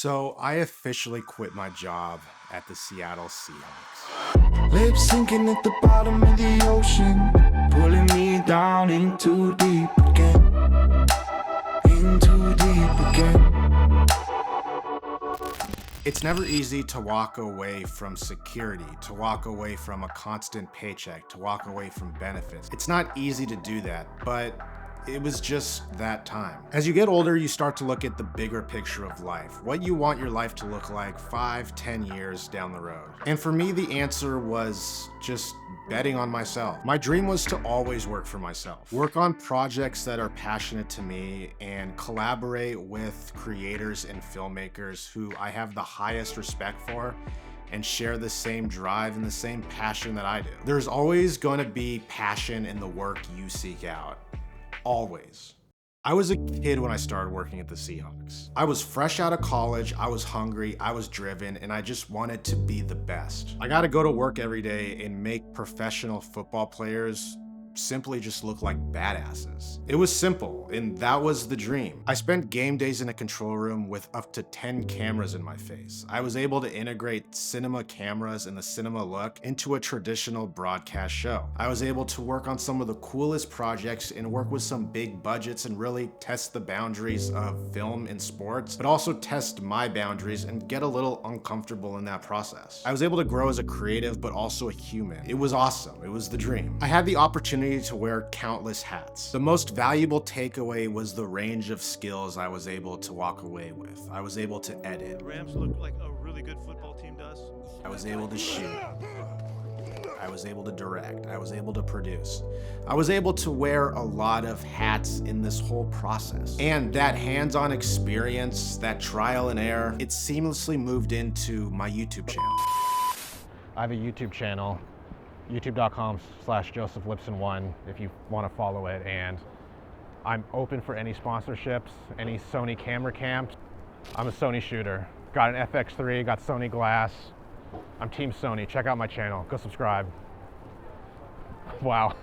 So I officially quit my job at the Seattle Seahawks. Lips sinking at the bottom of the ocean, pulling me down in too deep again, in too deep again. It's never easy to walk away from security, to walk away from a constant paycheck, to walk away from benefits. It's not easy to do that, but it was just that time. As you get older, you start to look at the bigger picture of life, what you want your life to look like 5, 10 years down the road. And for me, the answer was just betting on myself. My dream was to always work for myself, work on projects that are passionate to me, and collaborate with creators and filmmakers who I have the highest respect for and share the same drive and the same passion that I do. There's always going to be passion in the work you seek out. Always. I was a kid when I started working at the Seahawks. I was fresh out of college, I was hungry, I was driven, and I just wanted to be the best. I got to go to work every day and make professional football players simply just look like badasses. It was simple, and that was the dream. I spent game days in a control room with up to 10 cameras in my face. I was able to integrate cinema cameras and the cinema look into a traditional broadcast show. I was able to work on some of the coolest projects and work with some big budgets and really test the boundaries of film and sports, but also test my boundaries and get a little uncomfortable in that process. I was able to grow as a creative, but also a human. It was awesome. It was the dream. I had the opportunity to wear countless hats. The most valuable takeaway was the range of skills I was able to walk away with. I was able to edit. The Rams look like a really good football team does. I was able to shoot. I was able to direct. I was able to produce. I was able to wear a lot of hats in this whole process. And that hands-on experience, that trial and error, it seamlessly moved into my YouTube channel. I have a YouTube channel, youtube.com/JosephLipson1 if you want to follow it, and I'm open for any sponsorships, any Sony camera camps. I'm a Sony shooter. Got an FX3, got Sony glass. I'm Team Sony. Check out my channel. Go subscribe. Wow.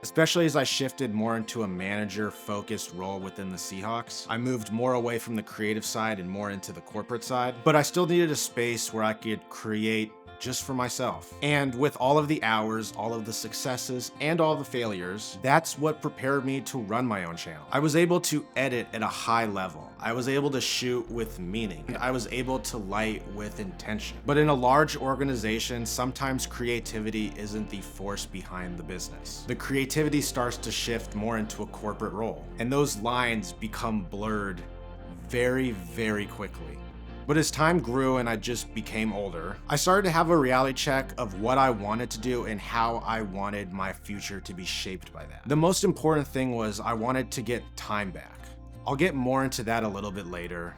Especially as I shifted more into a manager-focused role within the Seahawks, I moved more away from the creative side and more into the corporate side, but I still needed a space where I could create just for myself. And with all of the hours, all of the successes, and all the failures, that's what prepared me to run my own channel. I was able to edit at a high level. I was able to shoot with meaning. I was able to light with intention. But in a large organization, sometimes creativity isn't the force behind the business. The creativity starts to shift more into a corporate role, and those lines become blurred very, very quickly. But as time grew and I just became older, I started to have a reality check of what I wanted to do and how I wanted my future to be shaped by that. The most important thing was I wanted to get time back. I'll get more into that a little bit later.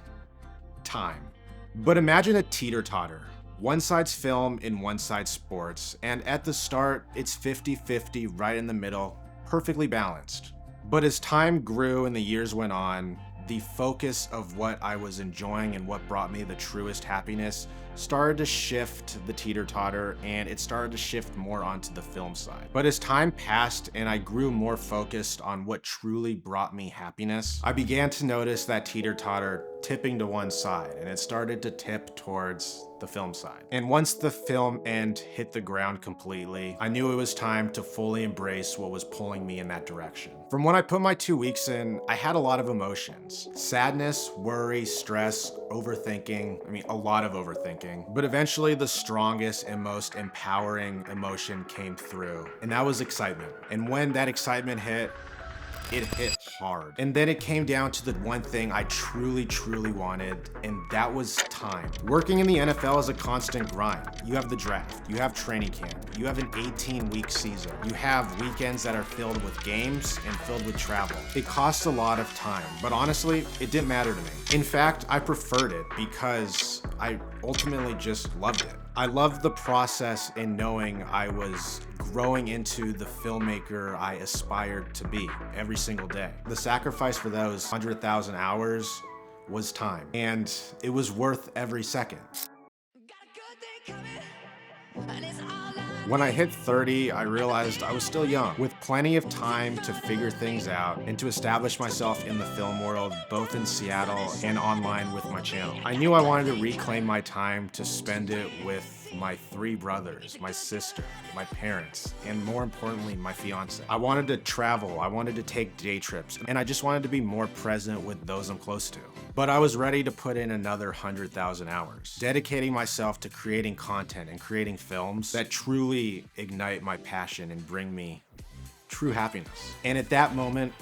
Time. But imagine a teeter-totter. One side's film and one side's sports, and at the start, it's 50-50 right in the middle, perfectly balanced. But as time grew and the years went on, the focus of what I was enjoying and what brought me the truest happiness started to shift the teeter-totter, and it started to shift more onto the film side. But as time passed and I grew more focused on what truly brought me happiness, I began to notice that teeter-totter tipping to one side, and it started to tip towards the film side. And once the film end hit the ground completely, I knew it was time to fully embrace what was pulling me in that direction. From when I put my 2 weeks in, I had a lot of emotions. Sadness, worry, stress, overthinking, a lot of overthinking. But eventually the strongest and most empowering emotion came through, and that was excitement. And when that excitement hit, it hit hard. And then it came down to the one thing I truly, truly wanted, and that was time. Working in the NFL is a constant grind. You have the draft, you have training camp, you have an 18-week season, you have weekends that are filled with games and filled with travel. It costs a lot of time, but honestly, it didn't matter to me. In fact, I preferred it because I ultimately just loved it. I loved the process in knowing I was growing into the filmmaker I aspired to be every single day. The sacrifice for those 100,000 hours was time, and it was worth every second. Got a good thing coming, and it's all I When I hit 30, I realized I was still young, with plenty of time to figure things out and to establish myself in the film world, both in Seattle and online with my channel. I knew I wanted to reclaim my time to spend it with my 3 brothers, my sister, my parents, and more importantly, my fiance. I wanted to travel, I wanted to take day trips, and I just wanted to be more present with those I'm close to. But I was ready to put in another 100,000 hours, dedicating myself to creating content and creating films that truly ignite my passion and bring me true happiness. And at that moment,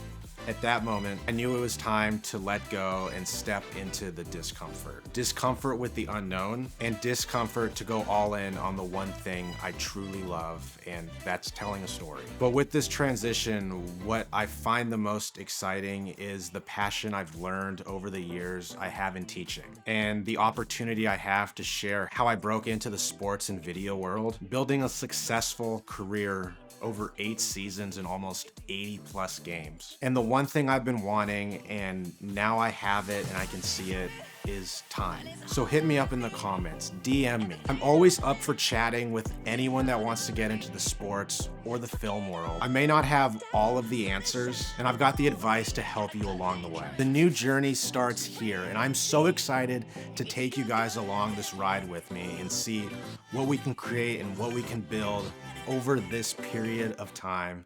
I knew it was time to let go and step into the discomfort. Discomfort with the unknown, and discomfort to go all in on the one thing I truly love, and that's telling a story. But with this transition, what I find the most exciting is the passion I've learned over the years I have in teaching, and the opportunity I have to share how I broke into the sports and video world, building a successful career over 8 seasons and almost 80 plus games. And the one thing I've been wanting, and now I have it and I can see it, is time. So hit me up in the comments, DM me. I'm always up for chatting with anyone that wants to get into the sports or the film world. I may not have all of the answers, and I've got the advice to help you along the way. The new journey starts here, and I'm so excited to take you guys along this ride with me and see what we can create and what we can build over this period of time,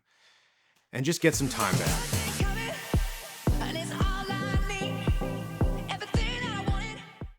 and just get some time back. And it's all